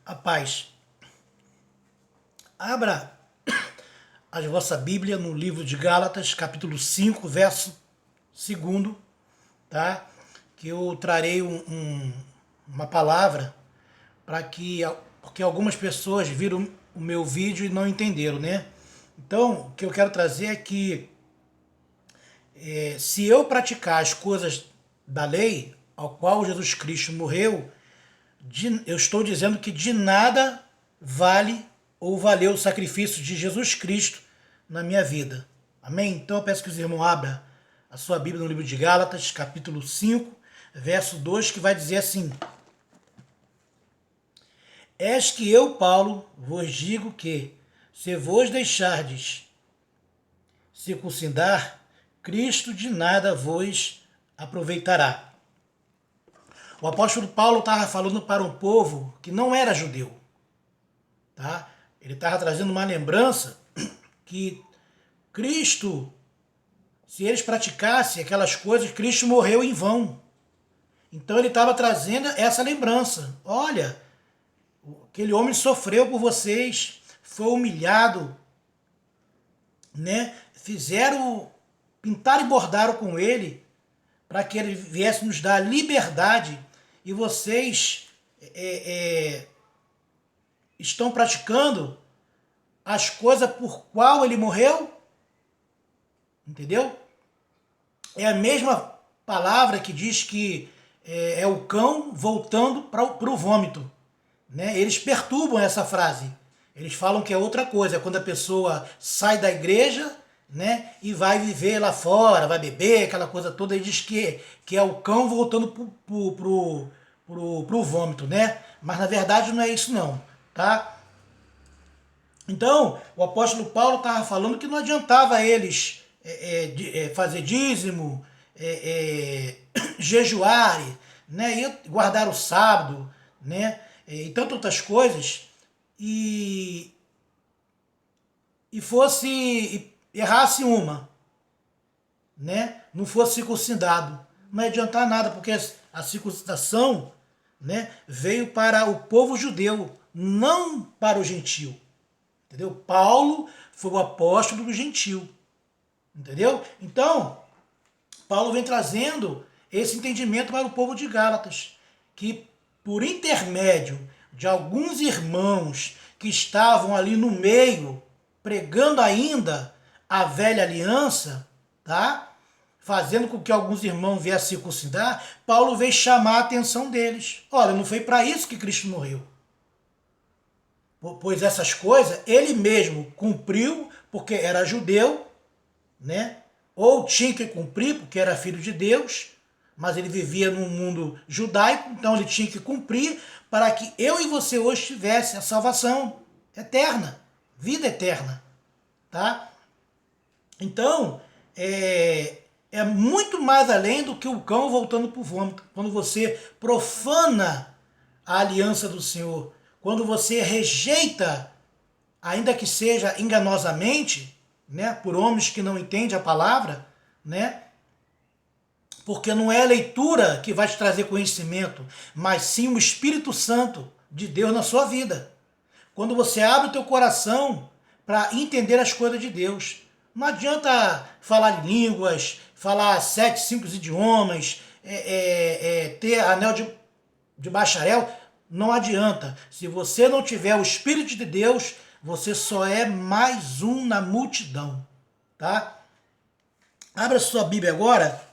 A paz. Abra a vossa Bíblia no livro de Gálatas, capítulo 5, verso 2, tá? Que eu trarei uma palavra porque algumas pessoas viram o meu vídeo e não entenderam, né? Então, o que eu quero trazer é que se eu praticar as coisas da lei, ao qual Jesus Cristo morreu, eu estou dizendo que de nada vale ou valeu o sacrifício de Jesus Cristo na minha vida. Amém? Então eu peço que os irmãos abram a sua Bíblia no livro de Gálatas, capítulo 5, verso 2, que vai dizer assim: És que eu, Paulo, vos digo que, se vos deixardes circuncidar, Cristo de nada vos aproveitará. O apóstolo Paulo estava falando para um povo que não era judeu. Tá? Ele estava trazendo uma lembrança que Cristo, se eles praticassem aquelas coisas, Cristo morreu em vão. Então ele estava trazendo essa lembrança. Olha, aquele homem sofreu por vocês, foi humilhado, né? Pintaram e bordaram com ele para que ele viesse nos dar liberdade, e vocês estão praticando as coisas por qual ele morreu. Entendeu? É a mesma palavra que diz que é o cão voltando para o vômito. Né? Eles perturbam essa frase. Eles falam que é outra coisa. É quando a pessoa sai da igreja, né, e vai viver lá fora, vai beber, aquela coisa toda. Ele diz que é o cão voltando pro vômito, né? Mas na verdade não é isso não, tá? Então, o apóstolo Paulo estava falando que não adiantava eles fazer dízimo, jejuar, né, e guardar o sábado, né, e tantas outras coisas, e errasse uma, né, não fosse circuncidado. Não ia adiantar nada, porque a circuncidação, né, veio para o povo judeu, não para o gentio. Entendeu? Paulo foi o apóstolo do gentio. Entendeu? Então, Paulo vem trazendo esse entendimento para o povo de Gálatas, que por intermédio de alguns irmãos que estavam ali no meio, pregando ainda a velha aliança, tá? Fazendo com que alguns irmãos viessem circuncidar, Paulo veio chamar a atenção deles. Olha, não foi para isso que Cristo morreu. Pois essas coisas ele mesmo cumpriu porque era judeu, né? Ou tinha que cumprir porque era filho de Deus, mas ele vivia num mundo judaico, então ele tinha que cumprir para que eu e você hoje tivesse a salvação eterna, vida eterna, tá? Então, é muito mais além do que o cão voltando para o vômito. Quando você profana a aliança do Senhor, quando você rejeita, ainda que seja enganosamente, né, por homens que não entendem a palavra, né, porque não é a leitura que vai te trazer conhecimento, mas sim o Espírito Santo de Deus na sua vida. Quando você abre o teu coração para entender as coisas de Deus. Não adianta falar línguas, falar 7, 5 idiomas, ter anel de bacharel. Não adianta. Se você não tiver o Espírito de Deus, você só é mais um na multidão. Tá? Abra sua Bíblia agora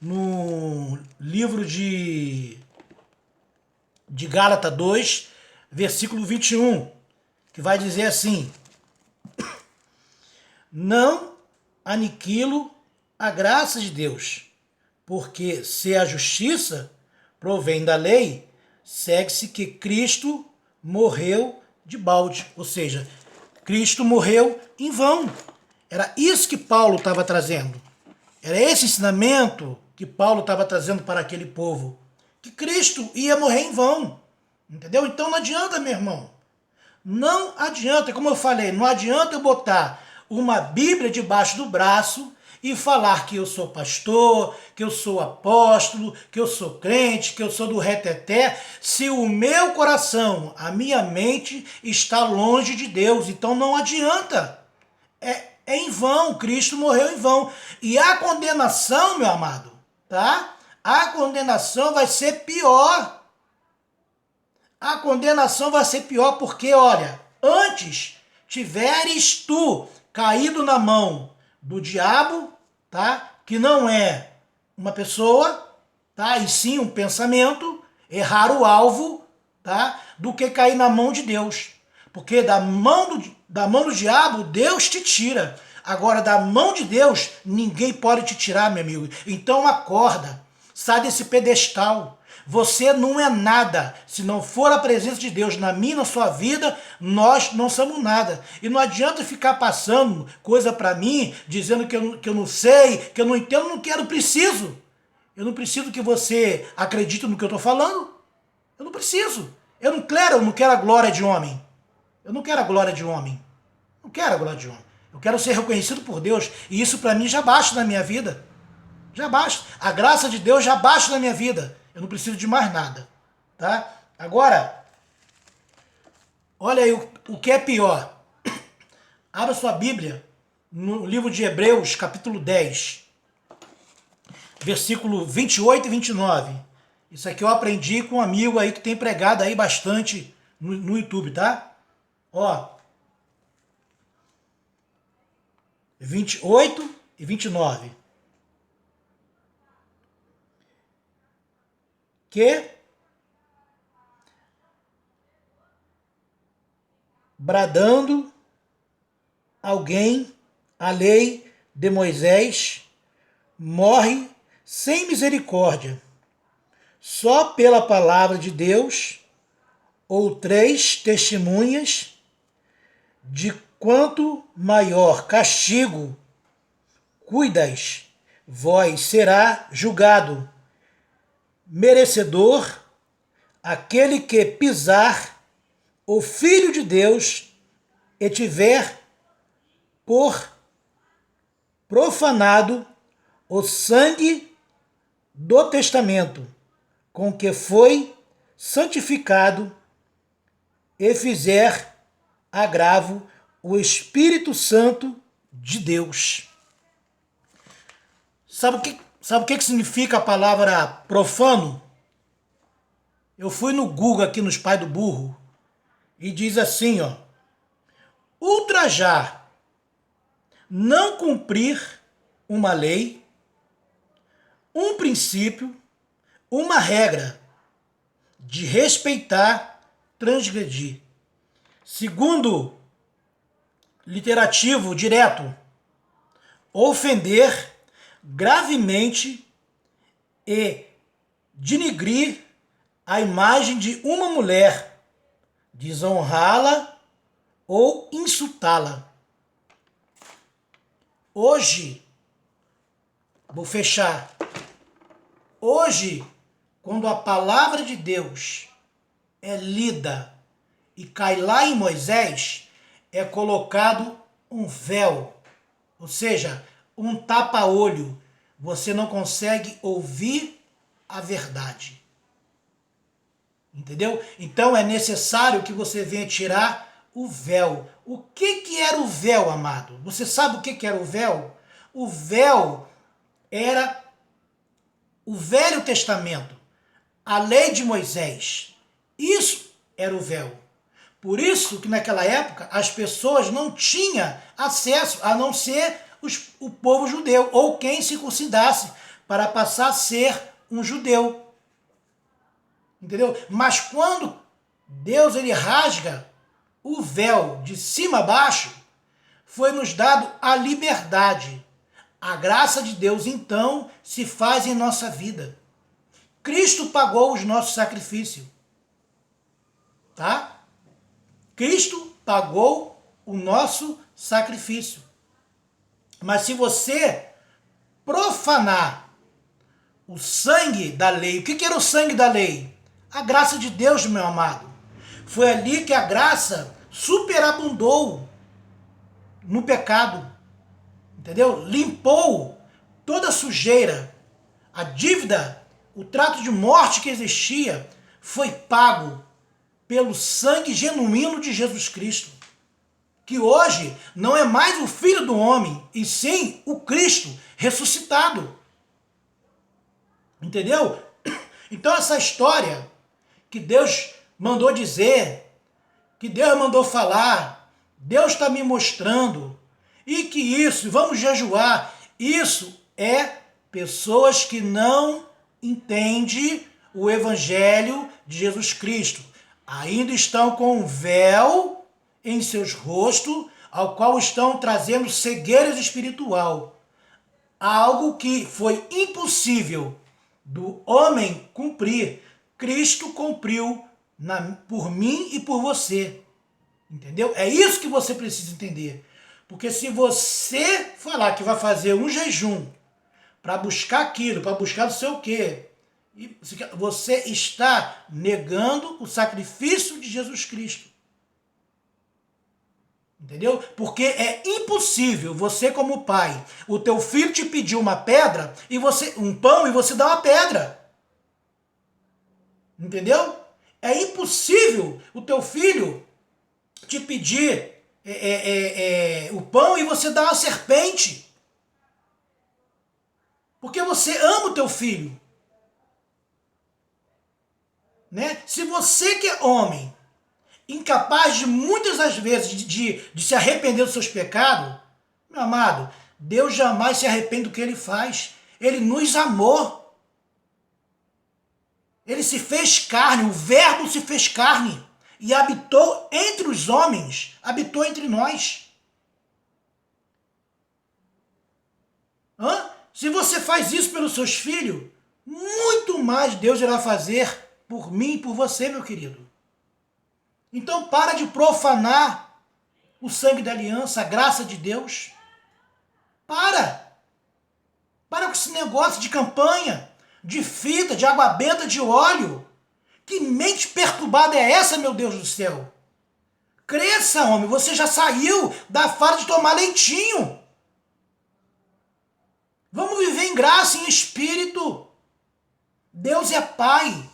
no livro de Gálatas 2, versículo 21, que vai dizer assim: Não aniquilo a graça de Deus, porque se a justiça provém da lei, segue-se que Cristo morreu de balde, ou seja, Cristo morreu em vão. Era isso que Paulo estava trazendo. Era esse ensinamento que Paulo estava trazendo para aquele povo, que Cristo ia morrer em vão. Entendeu? Então não adianta, meu irmão. Não adianta, como eu falei, não adianta eu botar uma Bíblia debaixo do braço e falar que eu sou pastor, que eu sou apóstolo, que eu sou crente, que eu sou do reteté, se o meu coração, a minha mente está longe de Deus. Então não adianta. É em vão, Cristo morreu em vão. E a condenação, meu amado, tá? A condenação vai ser pior. A condenação vai ser pior porque, olha, antes tiveres tu caído na mão do diabo, tá? Que não é uma pessoa, tá? E sim um pensamento, errar o alvo, tá? Do que cair na mão de Deus. Porque da mão do diabo, Deus te tira. Agora, da mão de Deus, ninguém pode te tirar, meu amigo. Então acorda, sai desse pedestal. Você não é nada. Se não for a presença de Deus na minha, na sua vida, nós não somos nada. E não adianta ficar passando coisa para mim, dizendo que eu não sei, que eu não entendo, não quero, preciso. Eu não preciso que você acredite no que eu estou falando. Eu não preciso. Eu não quero a glória de homem. Eu não quero a glória de homem. Não quero a glória de homem. Eu quero ser reconhecido por Deus. E isso para mim já basta na minha vida. Já basta. A graça de Deus já basta na minha vida. Eu não preciso de mais nada. Tá? Agora, olha aí o que é pior. Abra sua Bíblia no livro de Hebreus, capítulo 10, versículo 28 e 29. Isso aqui eu aprendi com um amigo aí que tem pregado aí bastante no YouTube, tá? Ó, 28 e 29. Que bradando alguém a lei de Moisés morre sem misericórdia, só pela palavra de Deus ou 3 testemunhas, de quanto maior castigo cuidas, vós será julgado, merecedor aquele que pisar o Filho de Deus e tiver por profanado o sangue do testamento, com que foi santificado, e fizer agravo o Espírito Santo de Deus. Sabe o que significa a palavra profano? Eu fui no Google aqui nos Pais do Burro e diz assim, ó: ultrajar, não cumprir uma lei, um princípio, uma regra, de respeitar, transgredir. Segundo literativo direto, ofender gravemente e denigrir a imagem de uma mulher, desonrá-la ou insultá-la. Hoje, vou fechar. Hoje, quando a palavra de Deus é lida e cai lá em Moisés, é colocado um véu, ou seja, um tapa-olho. Você não consegue ouvir a verdade. Entendeu? Então é necessário que você venha tirar o véu. O que era o véu, amado? Você sabe o que era o véu? O véu era o Velho Testamento, a lei de Moisés. Isso era o véu. Por isso que naquela época as pessoas não tinham acesso, a não ser o povo judeu, ou quem circuncidasse, para passar a ser um judeu. Entendeu? Mas quando Deus ele rasga o véu de cima a baixo, foi nos dado a liberdade. A graça de Deus, então, se faz em nossa vida. Cristo pagou os nossos sacrifícios. Tá? Cristo pagou o nosso sacrifício. Mas se você profanar o sangue da lei, o que era o sangue da lei? A graça de Deus, meu amado. Foi ali que a graça superabundou no pecado. Entendeu? Limpou toda a sujeira, a dívida, o trato de morte que existia foi pago pelo sangue genuíno de Jesus Cristo, que hoje não é mais o Filho do Homem, e sim o Cristo ressuscitado. Entendeu? Então essa história que Deus mandou dizer, que Deus mandou falar, Deus está me mostrando, e que isso, vamos jejuar, isso é pessoas que não entendem o Evangelho de Jesus Cristo. Ainda estão com um véu em seus rostos, ao qual estão trazendo cegueira espiritual. Algo que foi impossível do homem cumprir, Cristo cumpriu por mim e por você. Entendeu? É isso que você precisa entender. Porque se você falar que vai fazer um jejum para buscar aquilo, para buscar não sei o quê, você está negando o sacrifício de Jesus Cristo. Entendeu? Porque é impossível você, como pai, o teu filho te pedir uma pedra, um pão, e você dá uma pedra. Entendeu? É impossível o teu filho te pedir o pão e você dá uma serpente. Porque você ama o teu filho. Né? Se você que é homem, incapaz de muitas das vezes de se arrepender dos seus pecados, meu amado, Deus jamais se arrepende do que Ele faz. Ele nos amou. Ele se fez carne, o Verbo se fez carne e habitou entre os homens, habitou entre nós. Se você faz isso pelos seus filhos, muito mais Deus irá fazer por mim e por você, meu querido. Então para de profanar o sangue da aliança, a graça de Deus. Para com esse negócio de campanha, de fita, de água benta, de óleo. Que mente perturbada é essa, meu Deus do céu? Cresça, homem, você já saiu da fase de tomar leitinho. Vamos viver em graça, em espírito. Deus é Pai.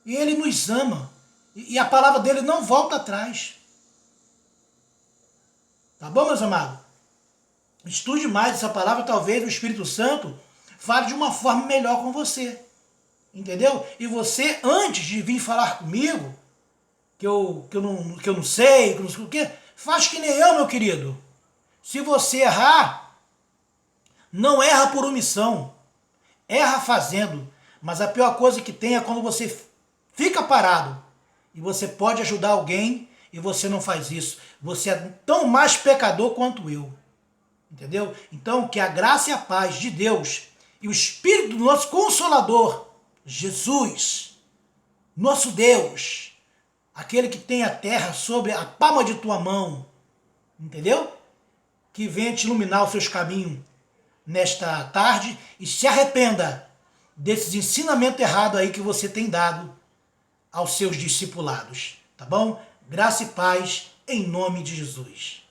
E Ele nos ama. E a palavra dele não volta atrás. Tá bom, meus amados? Estude mais essa palavra, talvez o Espírito Santo fale de uma forma melhor com você. Entendeu? E você, antes de vir falar comigo, que eu não sei, que eu não sei o quê, faz que nem eu, meu querido. Se você errar, não erra por omissão. Erra fazendo. Mas a pior coisa que tem é quando você fica parado e você pode ajudar alguém e você não faz isso. Você é tão mais pecador quanto eu. Entendeu? Então, que a graça e a paz de Deus e o Espírito do nosso Consolador, Jesus, nosso Deus, aquele que tem a terra sobre a palma de tua mão, entendeu? Que venha te iluminar os seus caminhos nesta tarde e se arrependa desses ensinamentos errados aí que você tem dado aos seus discipulados, tá bom? Graça e paz em nome de Jesus.